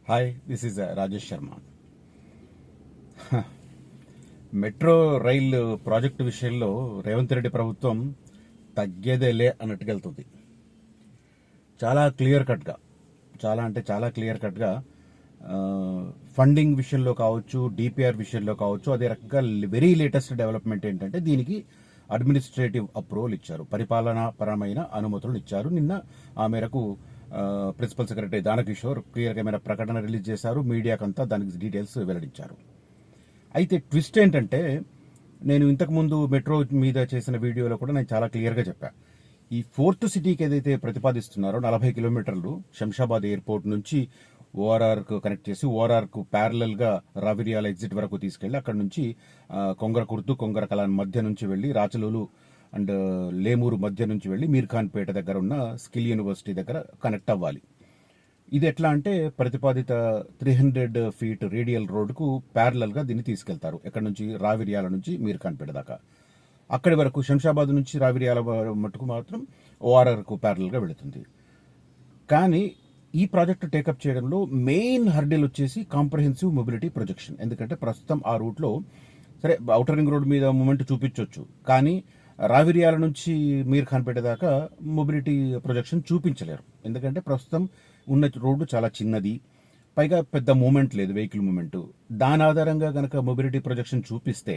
Hi, this is Rajesh Sharma. Metro rail project విషయంలో రేవంత్ రెడ్డి ప్రభుత్వం తగ్గేదేలే అన్నట్టుగా వెళ్తుంది. చాలా క్లియర్ కట్గా, చాలా క్లియర్ కట్గా ఫండింగ్ విషయంలో కావచ్చు, డిపిఆర్ విషయంలో కావచ్చు, అదే రకంగా వెరీ లేటెస్ట్ డెవలప్మెంట్ ఏంటంటే దీనికి అడ్మినిస్ట్రేటివ్ అప్రూవల్ ఇచ్చారు, పరిపాలనాపరమైన అనుమతులను ఇచ్చారు. నిన్న ఆ మేరకు ప్రిన్సిపల్ సెక్రటరీ దానకిషోర్ క్లియర్గా ప్రకటన రిలీజ్ చేశారు. మీడియాకంతా దానికి డీటెయిల్స్ వెల్లడించారు. అయితే ట్విస్ట్ ఏంటంటే, నేను ఇంతకుముందు మెట్రో మీద చేసిన వీడియోలో కూడా నేను చాలా క్లియర్గా చెప్పా. ఈ ఫోర్త్ సిటీకి ఏదైతే ప్రతిపాదిస్తున్నారో 40 కిలోమీటర్లు శంషాబాద్ ఎయిర్పోర్ట్ నుంచి ఓఆర్ఆర్కు కనెక్ట్ చేసి ఓఆర్ఆర్కు ప్యారలల్గా రావిరియాల ఎగ్జిట్ వరకు తీసుకెళ్లి అక్కడ నుంచి కొంగరకుర్తు, కొంగరకలాన్ మధ్య నుంచి వెళ్లి రాచలూలు అండ్ లేమూరు మధ్య నుంచి వెళ్లి మీర్ఖాన్పేట దగ్గర ఉన్న స్కిల్ యూనివర్సిటీ దగ్గర కనెక్ట్ అవ్వాలి. ఇది ఎట్లా అంటే ప్రతిపాదిత 300 ఫీట్ రేడియల్ రోడ్డుకు ప్యారలల్గా దీన్ని తీసుకెళ్తారు. ఎక్కడి నుంచి? రావిరియాల నుంచి మీర్ఖాన్పేట దాకా. అక్కడి వరకు శంషాబాద్ నుంచి రావిరియాల మట్టుకు మాత్రం ఓఆర్ఆర్కు ప్యారలల్గా వెళుతుంది. కానీ ఈ ప్రాజెక్టు టేకప్ చేయడంలో మెయిన్ హర్డిల్ వచ్చేసి కాంప్రహెన్సివ్ మొబిలిటీ ప్రొజెక్షన్. ఎందుకంటే ప్రస్తుతం ఆ రూట్లో సరే ఔటర్ రింగ్ రోడ్ మీద మూమెంట్ చూపించవచ్చు, కానీ రావిరియాల నుంచి మీర్ఖాన్పేట దాకా మొబిలిటీ ప్రొజెక్షన్ చూపించలేరు. ఎందుకంటే ప్రస్తుతం ఉన్న రోడ్డు చాలా చిన్నది, పైగా పెద్ద మూమెంట్ లేదు, వెహికల్ మూమెంట్. దాని ఆధారంగా కనుక మొబిలిటీ ప్రొజెక్షన్ చూపిస్తే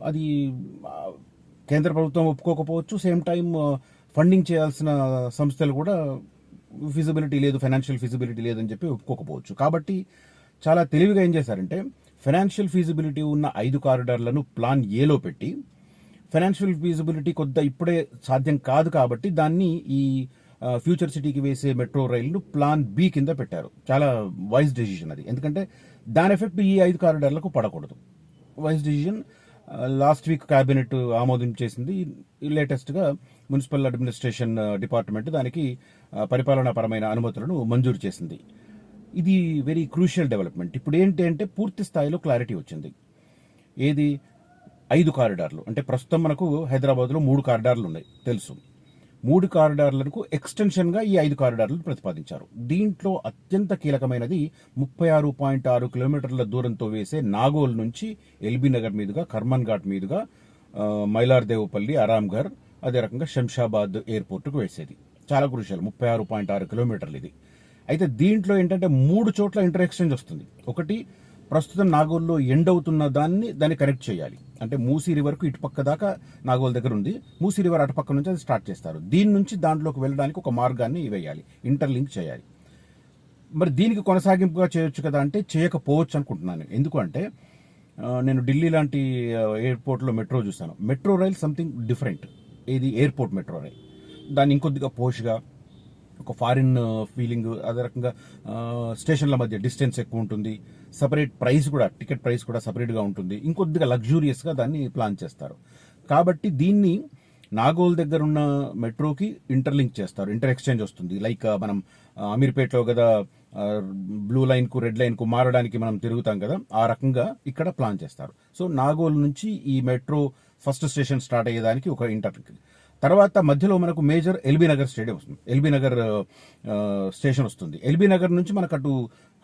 అది కేంద్ర ప్రభుత్వం ఒప్పుకోకపోవచ్చు. సేమ్ టైం ఫండింగ్ చేయాల్సిన సంస్థలు కూడా ఫిజిబిలిటీ లేదు, ఫైనాన్షియల్ ఫిజిబిలిటీ లేదని చెప్పి ఒప్పుకోకపోవచ్చు. కాబట్టి చాలా తెలివిగా ఏం చేశారంటే ఫైనాన్షియల్ ఫీజిబిలిటీ ఉన్న 5 కారిడార్లను ప్లాన్ ఏలో పెట్టి, ఫైనాన్షియల్ ఫీజిబిలిటీ ఇప్పుడే సాధ్యం కాదు కాబట్టి దాన్ని ఈ ఫ్యూచర్ సిటీకి వేసే మెట్రో రైలును ప్లాన్ బి కింద పెట్టారు. చాలా వైజ్ డెసిషన్ అది. ఎందుకంటే దాని ఎఫెక్ట్ ఈ 5 కారిడార్లకు పడకూడదు. Wise decision. Last week cabinet ఆమోదించేసింది. లేటెస్ట్గా మున్సిపల్ అడ్మినిస్ట్రేషన్ డిపార్ట్మెంట్ దానికి పరిపాలనాపరమైన అనుమతులను మంజూరు చేసింది. ఇది వెరీ క్రూషియల్ డెవలప్మెంట్. ఇప్పుడు ఏంటి అంటే పూర్తి స్థాయిలో క్లారిటీ వచ్చింది. ఏది? 5 కారిడార్లు. అంటే ప్రస్తుతం మనకు హైదరాబాద్లో 3 కారిడార్లు ఉన్నాయి తెలుసు. 3 కారిడార్లకు ఎక్స్టెన్షన్గా ఈ 5 కారిడార్లు ప్రతిపాదించారు. దీంట్లో అత్యంత కీలకమైనది 36.6 కిలోమీటర్ల దూరంతో వేసే నాగోల్ నుంచి ఎల్బీ నగర్ మీదుగా, కర్మన్ ఘాట్ మీదుగా మైలార్దేవపల్లి, అరాంఘర్, అదే రకంగా శంషాబాద్ ఎయిర్పోర్టుకు వేసేది. చాలా క్రూషియల్. 36.6 కిలోమీటర్లు ఇది. అయితే దీంట్లో ఏంటంటే 3 చోట్ల ఇంటర్ ఎక్స్చేంజ్ వస్తుంది. ఒకటి, ప్రస్తుతం నాగోల్లో ఎండ్ అవుతున్న దాన్ని కనెక్ట్ చేయాలి. అంటే మూసీ రివర్కు ఇటుపక్క దాకా నాగోల్ దగ్గర ఉంది, మూసీ రివర్ అటుపక్క నుంచి అది స్టార్ట్ చేస్తారు. దీని నుంచి దాంట్లోకి వెళ్ళడానికి ఒక మార్గాన్ని వేయాలి, ఇంటర్లింక్ చేయాలి. మరి దీనికి కొనసాగింపుగా చేయొచ్చు కదా అంటే చేయకపోవచ్చు అనుకుంటున్నాను. ఎందుకంటే నేను ఢిల్లీ లాంటి ఎయిర్పోర్ట్లో మెట్రో చూశాను. Metro rail something different. ఇది ఎయిర్పోర్ట్ మెట్రో రైల్. దాన్ని ఇంకొద్దిగా పోష్గా, ఒక ఫారిన్ ఫీలింగ్, అదే రకంగా స్టేషన్ల మధ్య డిస్టెన్స్ ఎక్కువ ఉంటుంది, సపరేట్ ప్రైస్ కూడా, టికెట్ ప్రైస్ కూడా సపరేట్గా ఉంటుంది, ఇంకొద్దిగా లగ్జూరియస్గా దాన్ని ప్లాన్ చేస్తారు. కాబట్టి దీన్ని నాగోల్ దగ్గర ఉన్న మెట్రోకి ఇంటర్లింక్ చేస్తారు, ఇంటర్ ఎక్స్చేంజ్ వస్తుంది. లైక్ మనం అమీర్పేటలో కదా బ్లూ లైన్కు రెడ్ లైన్కు మారడానికి మనం తిరుగుతాం కదా, ఆ రకంగా ఇక్కడ ప్లాన్ చేస్తారు. సో నాగోల్ నుంచి ఈ మెట్రో ఫస్ట్ స్టేషన్ స్టార్ట్ అయ్యేదానికి ఒక ఇంటర్లింక్. తర్వాత మధ్యలో మనకు మేజర్ ఎల్బీ నగర్ స్టేడియం వస్తుంది, ఎల్బీ నగర్ స్టేషన్ వస్తుంది. ఎల్బీ నగర్ నుంచి మనకు అటు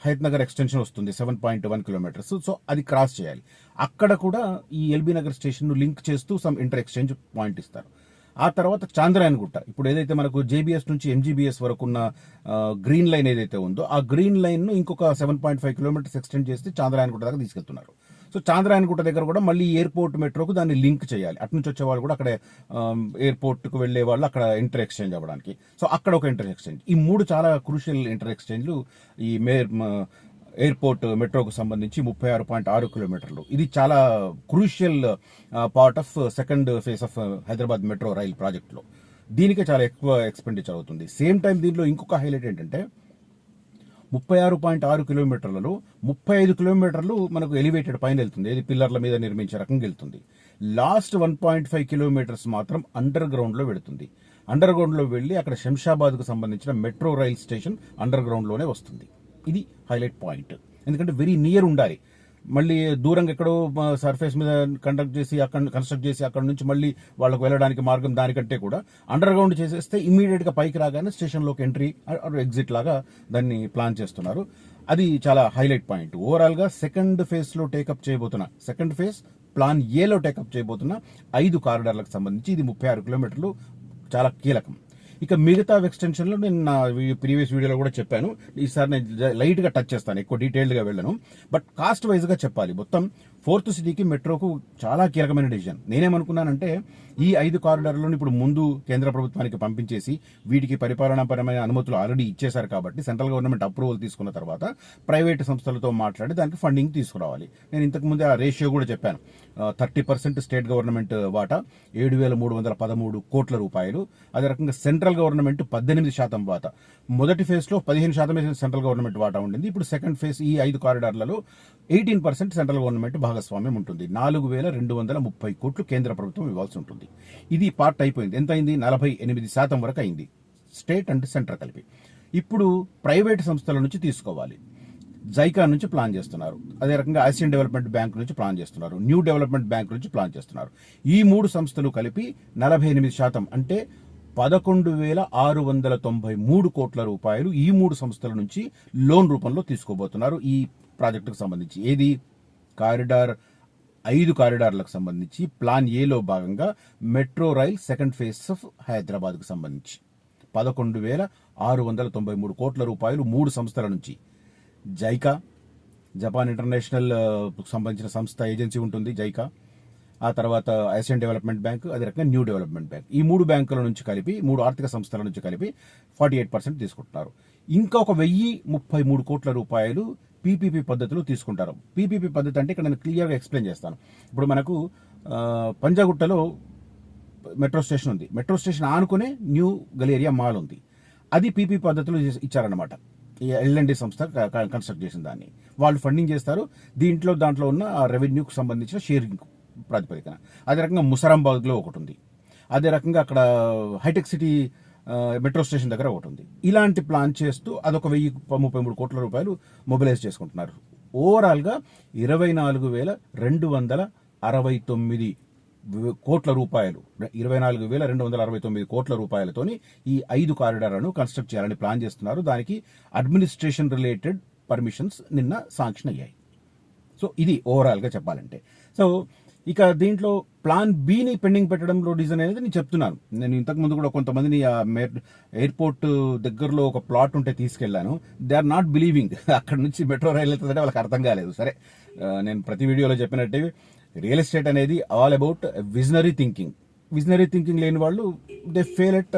హయత్ నగర్ ఎక్స్టెన్షన్ వస్తుంది 7.1 కిలోమీటర్స్. సో అది క్రాస్ చేయాలి. అక్కడ కూడా ఈ ఎల్బీ నగర్ స్టేషన్ను లింక్ చేస్తూ సమ్ ఇంటర్ ఎక్స్చేంజ్ పాయింట్ ఇస్తారు. ఆ తర్వాత చాంద్రాయణగుట్ట, ఇప్పుడు ఏదైతే మనకు జేబీఎస్ నుంచి ఎంజీబీఎస్ వరకు ఉన్న గ్రీన్ లైన్ ఏదైతే ఉందో ఆ గ్రీన్ లైన్ను ఇంకొక 7.5 కిలోమీటర్స్ ఎక్స్టెండ్ చేసి చాంద్రాయణగుట్ట దాకా తీసుకెళ్తున్నారు. సో చాంద్రాయణగుట్ట దగ్గర కూడా మళ్ళీ ఎయిర్పోర్ట్ మెట్రోకు దాన్ని లింక్ చేయాలి. అటు నుంచి వచ్చే వాళ్ళు కూడా అక్కడ ఎయిర్పోర్ట్కు వెళ్లే వాళ్ళు అక్కడ ఇంటర్ ఎక్స్చేంజ్ అవ్వడానికి. సో అక్కడ ఒక ఇంటర్ ఎక్స్చేంజ్. ఈ 3 చాలా క్రూషియల్ ఇంటర్ ఎక్స్చేంజ్లు ఈ ఎయిర్పోర్ట్ మెట్రోకు సంబంధించి 36.6 కిలోమీటర్లు. ఇది చాలా crucial part of second phase of Hyderabad metro rail ప్రాజెక్టులో. దీనికే చాలా ఎక్కువ ఎక్స్పెండిచర్ అవుతుంది. సేమ్ టైం దీనిలో ఇంకొక హైలైట్ ఏంటంటే 36.6 కిలోమీటర్లలో 35 కిలోమీటర్లు మనకు ఎలివేటెడ్ పైన వెళ్తుంది, ఏది పిల్లర్ల మీద నిర్మించే రకంగా వెళ్తుంది. లాస్ట్ 1.5 కిలోమీటర్స్ మాత్రం అండర్ గ్రౌండ్లో వెళుతుంది. అండర్ గ్రౌండ్లో వెళ్ళి అక్కడ శంషాబాద్కు సంబంధించిన మెట్రో రైల్ స్టేషన్ అండర్ గ్రౌండ్లోనే వస్తుంది. ఇది హైలైట్ పాయింట్. ఎందుకంటే వెరీ నియర్ ఉండాలి. మళ్ళీ దూరంగా ఎక్కడో సర్ఫేస్ మీద కన్స్ట్రక్ట్ చేసి అక్కడ నుంచి మళ్ళీ వాళ్ళకు వెళ్ళడానికి మార్గం దానికంటే కూడా అండర్ గ్రౌండ్ చేసేస్తే ఇమీడియట్ గా పైకి రాగానే స్టేషన్లోకి ఎంట్రీ ఎగ్జిట్ లాగా దాన్ని ప్లాన్ చేస్తున్నారు. అది చాలా హైలైట్ పాయింట్. ఓవరాల్ గా సెకండ్ ఫేజ్ లో టేకప్ చేయబోతున్న సెకండ్ ఫేజ్ ప్లాన్ ఏలో టేకప్ చేయబోతున్న 5 కారిడార్లకు సంబంధించి ఇది 36 కిలోమీటర్లు చాలా కీలకం. ఇక మిగతా ఎక్స్టెన్షన్లో నేను నా ప్రీవియస్ వీడియోలో కూడా చెప్పాను. ఈసారి నేను లైట్ గా టచ్ చేస్తాను, ఎక్కువ డీటెయిల్డ్ గా వెళ్ళను. బట్ కాస్ట్ వైజ్ గా చెప్పాలి, మొత్తం ఫోర్త్ సిటీకి మెట్రోకు చాలా కీలకమైన డిసిజన్. నేనేమనుకున్నానంటే ఈ 5 కారిడార్లను ఇప్పుడు ముందు కేంద్ర ప్రభుత్వానికి పంపించేసి వీటికి పరిపాలనాపరమైన అనుమతులు ఆల్రెడీ ఇచ్చేశారు కాబట్టి సెంట్రల్ గవర్నమెంట్ అప్రూవల్ తీసుకున్న తర్వాత ప్రైవేట్ సంస్థలతో మాట్లాడి దానికి ఫండింగ్ తీసుకురావాలి. నేను ఇంతకు ముందే ఆ రేషియో కూడా చెప్పాను. 30% స్టేట్ గవర్నమెంట్ వాటా 7,313 కోట్ల రూపాయలు. అదే రకంగా సెంట్రల్ గవర్నమెంట్ 18% వాటా. మొదటి ఫేజ్ లో 15% సెంట్రల్ గవర్నమెంట్ వాటా ఉండింది. ఇప్పుడు సెకండ్ ఫేజ్ ఈ 5 కారిడార్లలో 18% సెంట్రల్ గవర్నమెంట్ భాగస్వామ్యం ఉంటుంది. 4,230 కోట్లు కేంద్ర ప్రభుత్వం ఇవ్వాల్సి ఉంటుంది. ఇది పార్ట్ అయిపోయింది. ఎంత అయింది? 48% వరకు అయింది, స్టేట్ అండ్ సెంటర్ కలిపి. ఇప్పుడు ప్రైవేట్ సంస్థల నుంచి తీసుకోవాలి. జైకా నుంచి ప్లాన్ చేస్తున్నారు, అదే రకంగా ఆసియన్ డెవలప్మెంట్ బ్యాంక్ నుంచి ప్లాన్ చేస్తున్నారు, న్యూ డెవలప్మెంట్ బ్యాంక్ నుంచి ప్లాన్ చేస్తున్నారు. ఈ 3 సంస్థలు కలిపి 48% అంటే 11,693 కోట్ల రూపాయలు ఈ 3 సంస్థల నుంచి లోన్ రూపంలో తీసుకోబోతున్నారు ఈ ప్రాజెక్టుకు సంబంధించి. ఏది? కారిడార్ 5 కారిడార్లకు సంబంధించి ప్లాన్ ఏలో భాగంగా metro rail second phase of హైదరాబాద్కు సంబంధించి 11,693 కోట్ల రూపాయలు 3 సంస్థల నుంచి. జైకా, జపాన్ ఇంటర్నేషనల్ సంబంధించిన సంస్థ ఏజెన్సీ ఉంటుంది జైకా. ఆ తర్వాత ఆసియన్ డెవలప్మెంట్ బ్యాంక్, అదే రకంగా న్యూ డెవలప్మెంట్ బ్యాంక్. ఈ 3 బ్యాంకుల నుంచి కలిపి 3 ఆర్థిక సంస్థల నుంచి కలిపి 48% తీసుకుంటున్నారు. ఇంకా ఒక 1,033 కోట్ల రూపాయలు పీపీపీ పద్ధతిలో తీసుకుంటారు. పీపీపీ పద్ధతి అంటే ఇక్కడ నేను క్లియర్గా ఎక్స్ప్లెయిన్ చేస్తాను. ఇప్పుడు మనకు పంజాగుట్టలో మెట్రో స్టేషన్ ఉంది. మెట్రో స్టేషన్ ఆనుకునే న్యూ గలేరియా మాల్ ఉంది. అది పీపీ పద్ధతిలో ఇచ్చారనమాట. ఎల్ఎండి సంస్థ కన్స్ట్రక్ట్ చేసిన దాన్ని వాళ్ళు ఫండింగ్ చేస్తారు. దాంట్లో ఉన్న రెవెన్యూకి సంబంధించిన షేరింగ్ ప్రాతిపదికన. అదే రకంగా ముసరాంబాద్లో ఒకటి ఉంది. అదే రకంగా అక్కడ హైటెక్ సిటీ మెట్రో స్టేషన్ దగ్గర ఒకటి ఉంది. ఇలాంటి ప్లాన్ చేస్తూ అదొక 1,033 కోట్ల రూపాయలు మొబిలైజ్ చేసుకుంటున్నారు. ఓవరాల్గా 24,269 కోట్ల రూపాయలు, 24,269 కోట్ల రూపాయలతోని ఈ 5 కారిడార్లను కన్స్ట్రక్ట్ చేయాలని ప్లాన్ చేస్తున్నారు. దానికి అడ్మినిస్ట్రేషన్ రిలేటెడ్ పర్మిషన్స్ నిన్న శాంక్షన్ అయ్యాయి. సో ఇది ఓవరాల్గా చెప్పాలంటే. సో ఇక దీంట్లో ప్లాన్ బిని పెండింగ్ పెట్టడంలో రీజన్ అనేది నేను చెప్తున్నాను. నేను ఇంతకుముందు కూడా కొంతమందిని ఎయిర్పోర్ట్ దగ్గరలో ఒక ప్లాట్ ఉంటే తీసుకెళ్లాను. They are not believing. అక్కడ నుంచి మెట్రో రైలు వెళ్తుందంటే వాళ్ళకి అర్థం కాలేదు. సరే, నేను ప్రతి వీడియోలో చెప్పినట్టే రియల్ ఎస్టేట్ అనేది all about visionary thinking. Visionary thinking లేని వాళ్ళు they fail at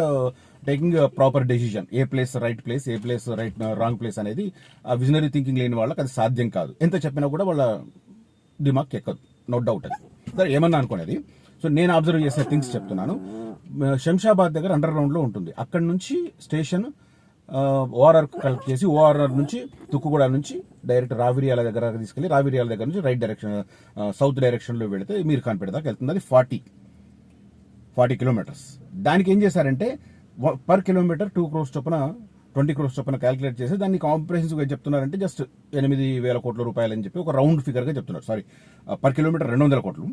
taking proper decision. A place right place, A place right wrong place అనేది ఆ విజనరీ థింకింగ్ లేని వాళ్ళకి అది సాధ్యం కాదు. ఎంత చెప్పినా కూడా వాళ్ళ దిమాగ్ ఎక్కదు, నో డౌట్. అది సరే ఏమన్నా అనుకునేది. సో నేను అబ్జర్వ్ చేసిన థింగ్స్ చెప్తున్నాను. శంషాబాద్ దగ్గర అండర్ గ్రౌండ్ లో ఉంటుంది. అక్కడ నుంచి స్టేషన్ ఓఆర్ఆర్ కలెక్ట్ చేసి ఓఆర్ఆర్ నుంచి తుక్కుగూడ నుంచి డైరెక్ట్ రావిరియాల దగ్గర తీసుకెళ్లి రావిరియాల దగ్గర నుంచి రైట్ డైరెక్షన్ సౌత్ డైరెక్షన్ లో వెళితే మీర్ఖాన్పేట దాకా వెళ్తుంది. అది 40 కిలోమీటర్స్. దానికి ఏం చేశారంటే పర్ కిలోమీటర్ 2 crores చొప్పున 20 crores చొప్పున క్యాలిక్యులేట్ చేసి దాన్ని కాంప్రహెన్సివ్గా చెప్తున్నారంటే జస్ట్ 8,000 కోట్ల రూపాయలు అని చెప్పి ఒక రౌండ్ ఫిగర్గా చెప్తున్నారు. సారీ, పర్ కిలోమీటర్ 200 కోట్లు.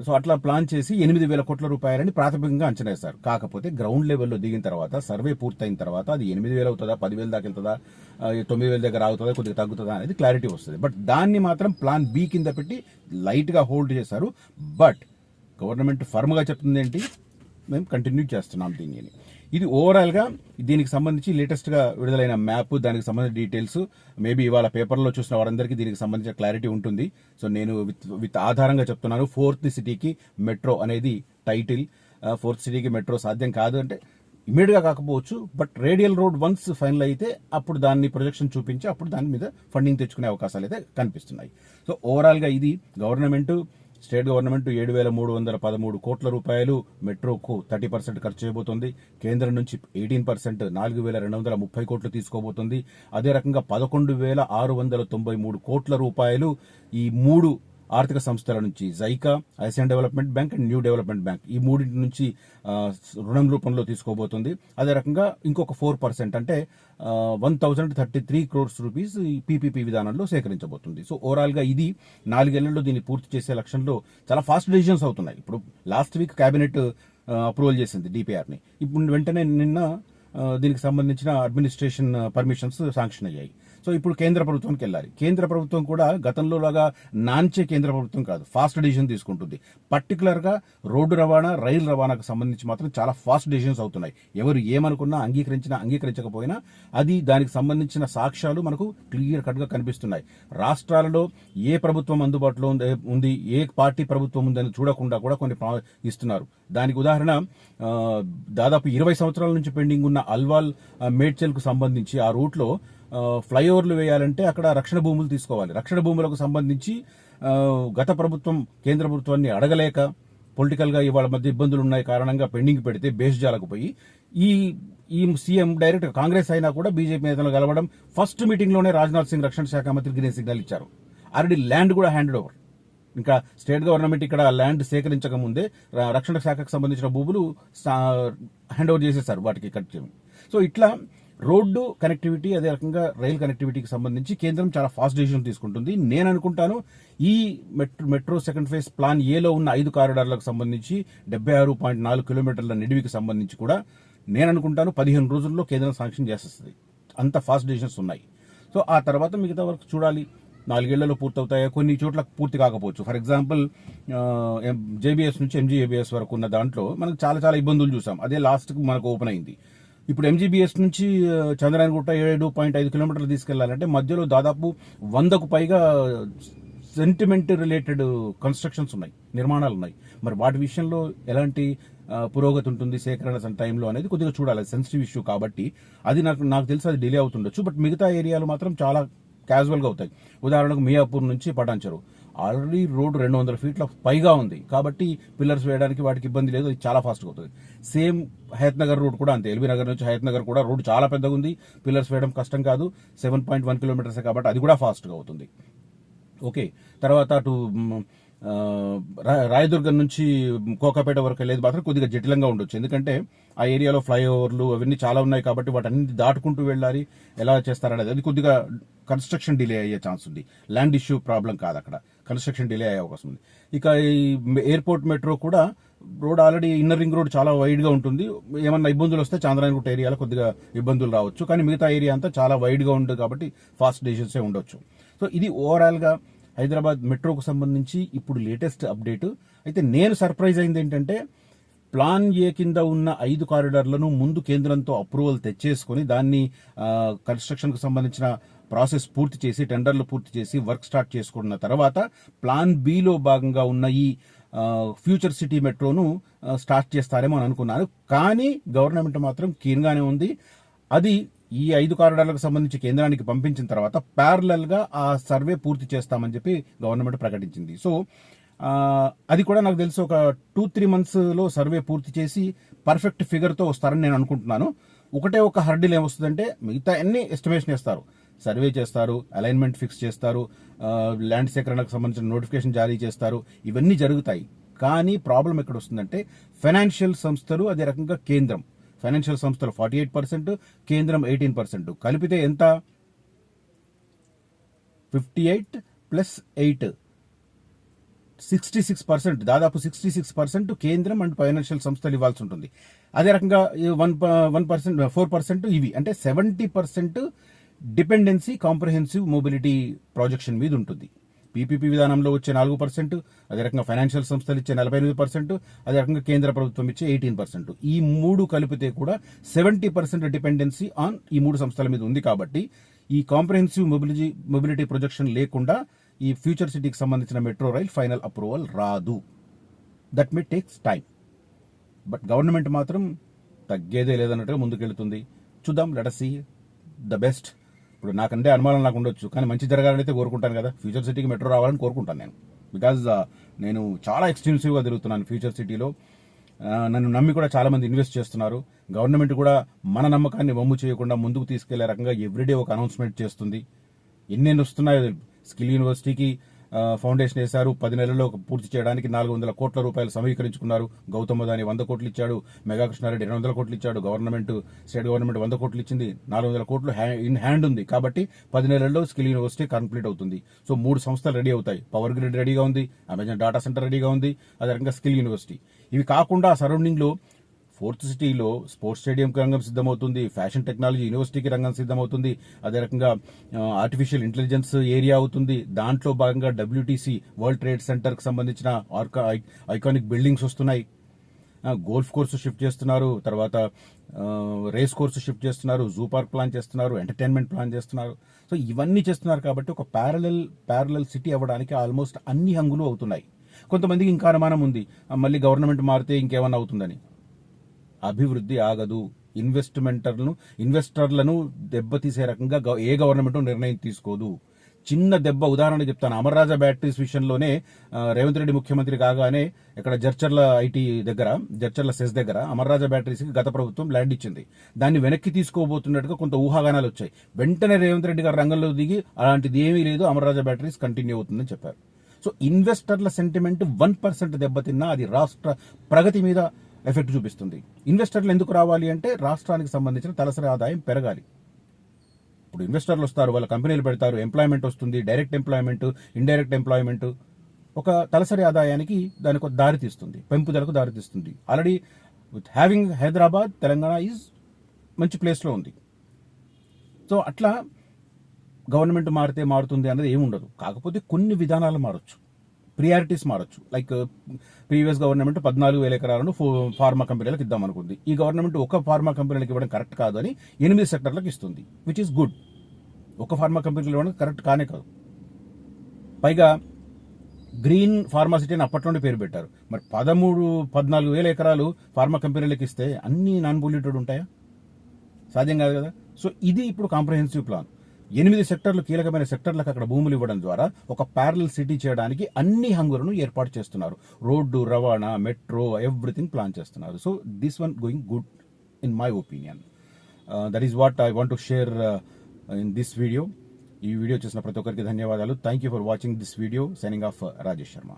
సో అట్లా ప్లాన్ చేసి 8,000 కోట్ల రూపాయలని ప్రాథమికంగా అంచనా వేస్తారు. కాకపోతే గ్రౌండ్ లెవెల్లో దిగిన తర్వాత సర్వే పూర్తయిన తర్వాత అది 8,000 అవుతుందా, 10,000 దాకా వెళ్తుందా, 9,000 దగ్గర ఆగుతుందా, కొద్దిగా తగ్గుతుందా అనేది క్లారిటీ వస్తుంది. బట్ దాన్ని మాత్రం ప్లాన్ బి కింద పెట్టి లైట్గా హోల్డ్ చేశారు. బట్ గవర్నమెంట్ ఫర్మ్గా చెప్తుంది ఏంటి, మేము కంటిన్యూ చేస్తున్నాం దీన్ని. ఇది ఓవరాల్గా దీనికి సంబంధించి లేటెస్ట్గా విడుదలైన మ్యాప్, దానికి సంబంధించిన డీటెయిల్స్ మేబీ ఇవాళ పేపర్లో చూసిన వారందరికీ దీనికి సంబంధించిన క్లారిటీ ఉంటుంది. సో నేను విత్ ఆధారంగా చెప్తున్నాను. 4th సిటీకి మెట్రో అనేది టైటిల్. 4th సిటీకి మెట్రో సాధ్యం కాదు అంటే ఇమీడియట్గా కాకపోవచ్చు, but radial road once final అయితే అప్పుడు దాన్ని ప్రొజెక్షన్ చూపించి అప్పుడు దాని మీద ఫండింగ్ తెచ్చుకునే అవకాశాలు అయితే కనిపిస్తున్నాయి. సో ఓవరాల్గా ఇది గవర్నమెంట్, స్టేట్ గవర్నమెంట్ 7,313 కోట్ల రూపాయలు మెట్రోకు 30% ఖర్చు చేయబోతోంది. కేంద్రం నుంచి 18% 4,230 కోట్లు తీసుకోబోతుంది. అదే రకంగా 11,693 కోట్ల రూపాయలు ఈ 3 ఆర్థిక సంస్థల నుంచి JICA, Asian development bank and new development bank ఈ మూడింటి నుంచి రుణం రూపంలో తీసుకోబోతుంది. అదే రకంగా ఇంకొక 4% అంటే 1033 crores రూపీస్ ఈ పీపీపీ విధానంలో సేకరించబోతుంది. సో ఓవరాల్గా ఇది 4 ఏళ్లలో దీన్ని పూర్తి చేసే లక్ష్యంలో చాలా ఫాస్ట్ డెసిషన్స్ అవుతున్నాయి. ఇప్పుడు లాస్ట్ వీక్ కేబినెట్ అప్రూవల్ చేసింది డిపిఆర్ని. ఇప్పుడు వెంటనే నిన్న దీనికి సంబంధించిన అడ్మినిస్ట్రేషన్ పర్మిషన్స్ శాంక్షన్ అయ్యాయి. సో ఇప్పుడు కేంద్ర ప్రభుత్వానికి వెళ్ళాలి. కేంద్ర ప్రభుత్వం కూడా గతంలో లాగా నాంచే కేంద్ర ప్రభుత్వం కాదు, ఫాస్ట్ డెసిషన్ తీసుకుంటుంది. పర్టికులర్గా రోడ్డు రవాణా, రైలు రవాణాకు సంబంధించి మాత్రం చాలా ఫాస్ట్ డెసిషన్స్ అవుతున్నాయి. ఎవరు ఏమనుకున్నా, అంగీకరించకపోయినా అది దానికి సంబంధించిన సాక్ష్యాలు మనకు క్లియర్ కట్గా కనిపిస్తున్నాయి. రాష్ట్రాలలో ఏ ప్రభుత్వం అందుబాటులో ఉంది, ఏ పార్టీ ప్రభుత్వం ఉందని చూడకుండా కూడా కొన్ని ఇస్తున్నారు. దానికి ఉదాహరణ దాదాపు 20 సంవత్సరాల నుంచి పెండింగ్ ఉన్న అల్వాల్ మేడ్చల్కు సంబంధించి ఆ రూట్లో ఫ్లైఓవర్లు వేయాలంటే అక్కడ రక్షణ భూములు తీసుకోవాలి. రక్షణ భూములకు సంబంధించి గత ప్రభుత్వం కేంద్ర ప్రభుత్వాన్ని అడగలేక పొలిటికల్గా ఇవాళ మధ్య ఇబ్బందులు ఉన్నాయి కారణంగా పెండింగ్ పెడితే బేస్జాలకు పోయి ఈ సీఎం డైరెక్ట్ కాంగ్రెస్ అయినా కూడా బీజేపీ నేతలు కలవడం, ఫస్ట్ మీటింగ్లోనే రాజ్నాథ్ సింగ్ రక్షణ శాఖ మంత్రి గ్రీన్ సిగ్నల్ ఇచ్చారు. ఆల్రెడీ ల్యాండ్ కూడా హ్యాండెడ్ ఓవర్. ఇంకా స్టేట్ గవర్నమెంట్ ఇక్కడ ల్యాండ్ సేకరించక ముందే రక్షణ శాఖకు సంబంధించిన భూములు హ్యాండ్ ఓవర్ చేసేసారు వాటికి కట్ చేయడం. సో ఇట్లా రోడ్డు కనెక్టివిటీ, అదే రకంగా రైల్ కనెక్టివిటీకి సంబంధించి కేంద్రం చాలా ఫాస్ట్ డెసిషన్ తీసుకుంటుంది. నేను అనుకుంటాను ఈ మెట్రో సెకండ్ ఫేజ్ ప్లాన్ ఏలో ఉన్న 5 కారిడార్లకు సంబంధించి 76.4 కిలోమీటర్ల నిడివికి సంబంధించి కూడా నేను అనుకుంటాను 15 రోజుల్లో కేంద్రం శాంక్షన్ చేసేస్తుంది. అంత ఫాస్ట్ డెసిషన్స్ ఉన్నాయి. సో ఆ తర్వాత మిగతా వరకు చూడాలి 4 ఏళ్లలో పూర్తవుతాయా, కొన్ని చోట్ల పూర్తి కాకపోవచ్చు. ఫర్ ఎగ్జాంపుల్ జేబీఎస్ నుంచి ఎంజీఏబీఎస్ వరకు ఉన్న దాంట్లో మనకు చాలా ఇబ్బందులు చూసాం. అదే లాస్ట్కి మనకు ఓపెన్ అయింది. ఇప్పుడు ఎంజీబీఎస్ నుంచి చంద్రాయనగుట్ట 7.5 కిలోమీటర్లు తీసుకెళ్లాలంటే మధ్యలో దాదాపు 100కు పైగా సెంటిమెంట్ రిలేటెడ్ కన్స్ట్రక్షన్స్ ఉన్నాయి, నిర్మాణాలు ఉన్నాయి. మరి వాటి విషయంలో ఎలాంటి పురోగతి ఉంటుంది సేకరణ టైంలో అనేది కొద్దిగా చూడాలి. సెన్సిటివ్ ఇష్యూ కాబట్టి అది నాకు తెలిసి అది డిలే అవుతుండొచ్చు. బట్ మిగతా ఏరియాలు మాత్రం చాలా క్యాజువల్గా అవుతాయి. ఉదాహరణకు మియాపూర్ నుంచి పటాన్చెరు ఆల్రెడీ రోడ్ 200 ఫీట్ల పైగా ఉంది కాబట్టి పిల్లర్స్ వేయడానికి వాటికి ఇబ్బంది లేదు, అది చాలా ఫాస్ట్గా అవుతుంది. సేమ్ హయత్ నగర్ రోడ్ కూడా అంతే. ఎల్బీ నగర్ నుంచి హయత్ నగర్ కూడా రోడ్ చాలా పెద్దగా ఉంది, పిల్లర్స్ వేయడం కష్టం కాదు. 7.1 కిలోమీటర్స్ కాబట్టి అది కూడా ఫాస్ట్గా అవుతుంది. ఓకే, తర్వాత అటు రాయదుర్గం నుంచి కోకాపేట వరకు వెళ్ళేది మాత్రం కొద్దిగా జటిలంగా ఉండొచ్చు. ఎందుకంటే ఆ ఏరియాలో ఫ్లైఓవర్లు అవన్నీ చాలా ఉన్నాయి కాబట్టి వాటన్నిటి దాటుకుంటూ వెళ్ళాలి. ఎలా చేస్తారనేది అది కొద్దిగా కన్స్ట్రక్షన్ డిలే అయ్యే ఛాన్స్ ఉంది. ల్యాండ్ ఇష్యూ ప్రాబ్లం కాదు, అక్కడ కన్స్ట్రక్షన్ డిలే అయ్యే అవకాశం ఉంది. ఇక ఈ ఎయిర్పోర్ట్ మెట్రో కూడా road already inner ring road చాలా వైడ్గా ఉంటుంది. ఏమన్నా ఇబ్బందులు వస్తే చాంద్రాయనగుట్ట ఏరియాలో కొద్దిగా ఇబ్బందులు రావచ్చు, కానీ మిగతా ఏరియా అంతా చాలా వైడ్గా ఉంటుంది కాబట్టి ఫాస్ట్ డెసిషన్సే ఉండొచ్చు. సో ఇది ఓవరాల్గా హైదరాబాద్ మెట్రోకు సంబంధించి ఇప్పుడు లేటెస్ట్ అప్డేట్. అయితే నేను సర్ప్రైజ్ అయింది ఏంటంటే ప్లాన్ ఏ కింద ఉన్న 5 కారిడార్లను ముందు కేంద్రంతో అప్రూవల్ తెచ్చేసుకొని దాన్ని కన్స్ట్రక్షన్కు సంబంధించిన ప్రాసెస్ పూర్తి చేసి టెండర్లు పూర్తి చేసి వర్క్ స్టార్ట్ చేసుకున్న తర్వాత ప్లాన్ బిలో భాగంగా ఉన్న ఈ ఫ్యూచర్ సిటీ మెట్రోను స్టార్ట్ చేస్తారేమో అని అనుకున్నాను. కానీ గవర్నమెంట్ మాత్రం కీన్గానే ఉంది. అది ఈ 5 కారిడార్లకు సంబంధించి కేంద్రానికి పంపించిన తర్వాత ప్యారలల్ గా ఆ సర్వే పూర్తి చేస్తామని చెప్పి గవర్నమెంట్ ప్రకటించింది. సో అది కూడా నాకు తెలిసి ఒక 2-3 monthsలో సర్వే పూర్తి చేసి పర్ఫెక్ట్ ఫిగర్తో వస్తారని నేను అనుకుంటున్నాను. ఒక హర్డిల్ ఏమొస్తుందంటే మిగతా అన్ని ఎస్టిమేషన్ చేస్తారు, సర్వే చేస్తారు, అలైన్మెంట్ ఫిక్స్ చేస్తారు, ల్యాండ్ సేకరణకు సంబంధించిన నోటిఫికేషన్ జారీ చేస్తారు, ఇవన్నీ జరుగుతాయి. కానీ ప్రాబ్లం ఎక్కడ వస్తుందంటే ఫైనాన్షియల్ సంస్థలు, అదే రకంగా కేంద్రం. ఫైనాన్షియల్ సంస్థలు 48%, కేంద్రం 18%, కలిపితే ఎంత 58 + 8 66%, దాదాపు 66% కేంద్రం అండ్ ఫైనాన్షియల్ సంస్థలు ఇవ్వాల్సి ఉంటుంది. అదే రకంగా 1% 4% ఇవి, అంటే 70% డిపెండెన్సీ కాంప్రహెన్సివ్ మొబిలిటీ ప్రాజెక్షన్ మీద ఉంటుంది. పీపీపీ విధానంలో వచ్చే 4%, అదే రకంగా ఫైనాన్షియల్ సంస్థలు ఇచ్చే 48%, అదే రకంగా కేంద్ర ప్రభుత్వం ఇచ్చే 18%. ఈ 3 కలిపితే కూడా 70% డిపెండెన్సీ ఆన్ ఈ 3 సంస్థల మీద ఉంది. కాబట్టి ఈ కాంప్రహెన్సివ్ మొబిలిటీ ప్రొజెక్షన్ లేకుండా ఈ ఫ్యూచర్ సిటీకి సంబంధించిన మెట్రో రైల్ ఫైనల్ అప్రూవల్ రాదు. That may takes time. But government మాత్రం తగ్గేదే లేదన్నట్టుగా ముందుకెళ్తుంది. చూద్దాం, let us see the best. ఇప్పుడు నాకంటే అనుమానం నాకు ఉండొచ్చు, కానీ మంచి జరగాలని అయితే కోరుకుంటాను కదా. ఫ్యూచర్ సిటీకి మెట్రో రావాలని కోరుకుంటాను నేను. బికాజ్ నేను చాలా ఎక్స్టెన్సివ్గా తిరుగుతున్నాను ఫ్యూచర్ సిటీలో. నన్ను నమ్మి కూడా చాలా మంది ఇన్వెస్ట్ చేస్తున్నారు. గవర్నమెంట్ కూడా మన నమ్మకాన్ని వమ్ము చేయకుండా ముందుకు తీసుకెళ్లే రకంగా ఎవ్రీడే ఒక అనౌన్స్మెంట్ చేస్తుంది. ఎన్నెన్ని వస్తున్నాయో. స్కిల్ యూనివర్సిటీకి ఫౌండేషన్ వేశారు. 10 నెలల్లో పూర్తి చేయడానికి 400 కోట్ల రూపాయలు సమీకరించుకున్నారు. గౌతమ్ అదాని 100 కోట్లు ఇచ్చాడు. మెగా కృష్ణారెడ్డి 200 కోట్లు ఇచ్చాడు. స్టేట్ గవర్నమెంట్ 100 కోట్లు ఇచ్చింది. 400 కోట్లు ఇన్ హ్యాండ్ ఉంది. కాబట్టి 10 నెలల్లో స్కిల్ యూనివర్సిటీ కంప్లీట్ అవుతుంది. సో 3 సంస్థలు రెడీ అవుతాయి. పవర్ గ్రిడ్ రెడీగా ఉంది, అమెజాన్ డాటా సెంటర్ రెడీగా ఉంది, అదే రకంగా స్కిల్ యూనివర్సిటీ. ఇవి కాకుండా సరౌండింగ్ లో 4th సిటీలో స్పోర్ట్స్ స్టేడియంకి రంగం సిద్ధమవుతుంది, ఫ్యాషన్ టెక్నాలజీ యూనివర్సిటీకి రంగం సిద్ధమవుతుంది, అదే రకంగా ఆర్టిఫిషియల్ ఇంటెలిజెన్స్ ఏరియా అవుతుంది. దాంట్లో భాగంగా WTC వరల్డ్ ట్రేడ్ సెంటర్ కి సంబంధించిన ఐకానిక్ బిల్డింగ్స్ వస్తున్నాయి. గోల్ఫ్ కోర్సు షిఫ్ట్ చేస్తున్నారు, తర్వాత రేస్ కోర్సు షిఫ్ట్ చేస్తున్నారు, జూ పార్క్ ప్లాన్ చేస్తున్నారు, ఎంటర్టైన్మెంట్ ప్లాన్ చేస్తున్నారు. సో ఇవన్నీ చేస్తున్నారు కాబట్టి ఒక ప్యారలల్ సిటీ అవ్వడానికి ఆల్మోస్ట్ అన్ని హంగులు అవుతున్నాయి. కొంతమందికి ఇంకా అనుమానం ఉంది, మళ్ళీ గవర్నమెంట్ మారితే ఇంకేమన్నా అవుతుందని. అభివృద్ధి ఆగదు. ఇన్వెస్టర్లను దెబ్బతీసే రకంగా ఏ గవర్నమెంట్ నిర్ణయం తీసుకోదు. చిన్న దెబ్బ ఉదాహరణ చెప్తాను. అమర్రాజా బ్యాటరీస్ విషయంలోనే రేవంత్ రెడ్డి ముఖ్యమంత్రి కాగానే ఇక్కడ జడ్చర్ల సెస్ దగ్గర అమర్రాజా బ్యాటరీస్ కి గత ప్రభుత్వం ల్యాండ్ ఇచ్చింది. దాన్ని వెనక్కి తీసుకోబోతున్నట్టుగా కొంత ఊహాగానాలు వచ్చాయి. వెంటనే రేవంత్ రెడ్డి గారు రంగంలో దిగి అలాంటిది ఏమీ లేదు, అమర్రాజా బ్యాటరీస్ కంటిన్యూ అవుతుందని చెప్పారు. సో ఇన్వెస్టర్ల సెంటిమెంట్ 1% దెబ్బతిన్నా అది రాష్ట్ర ప్రగతి మీద ఎఫెక్ట్ చూపిస్తుంది. ఇన్వెస్టర్లు ఎందుకు రావాలి అంటే రాష్ట్రానికి సంబంధించిన తలసరి ఆదాయం పెరగాలి. ఇప్పుడు ఇన్వెస్టర్లు వస్తారు, వాళ్ళ కంపెనీలు పెడతారు, ఎంప్లాయ్మెంట్ వస్తుంది, డైరెక్ట్ ఎంప్లాయ్మెంట్, ఇండైరెక్ట్ ఎంప్లాయ్మెంట్, ఒక తలసరి ఆదాయానికి దానికి ఒక దారి తీస్తుంది, పెంపుదలకు దారి తీస్తుంది. Already with having Hyderabad, Telangana is మంచి ప్లేస్లో ఉంది. సో అట్లా గవర్నమెంట్ మారితే మారుతుంది అన్నది ఏముండదు. కాకపోతే కొన్ని విధానాలు మారొచ్చు, ప్రియారిటీస్ మారొచ్చు. లైక్ ప్రీవియస్ గవర్నమెంట్ 14,000 ఎకరాలను ఫార్మా కంపెనీలకు ఇద్దాం అనుకుంది. ఈ గవర్నమెంట్ ఒక ఫార్మా కంపెనీలకు ఇవ్వడం కరెక్ట్ కాదు అని 8 సెక్టర్లకు ఇస్తుంది, విచ్ ఈస్ గుడ్. ఒక ఫార్మా కంపెనీలు ఇవ్వడం కరెక్ట్ కానే కాదు. పైగా గ్రీన్ ఫార్మాసిటీ అని అప్పట్లోనే పేరు పెట్టారు. మరి 14,000 ఎకరాలు ఫార్మా కంపెనీలకు ఇస్తే అన్ని నాన్ పొల్యూటెడ్ ఉంటాయా? సాధ్యం కాదు కదా. సో ఇది ఇప్పుడు కాంప్రహెన్సివ్ ప్లాన్. 8 సెక్టర్లు, కీలకమైన సెక్టర్లకు అక్కడ భూములు ఇవ్వడం ద్వారా ఒక ప్యారలల్ సిటీ చేయడానికి అన్ని హంగులను ఏర్పాటు చేస్తున్నారు. రోడ్డు, రవాణా, మెట్రో, ఎవ్రీథింగ్ ప్లాన్ చేస్తున్నారు. So this one going good in my opinion. That is what I want to share in this video. ఈ వీడియో చూసిన ప్రతి ఒక్కరికి ధన్యవాదాలు. Thank you for watching this video. Signing off Rajesh Sharma.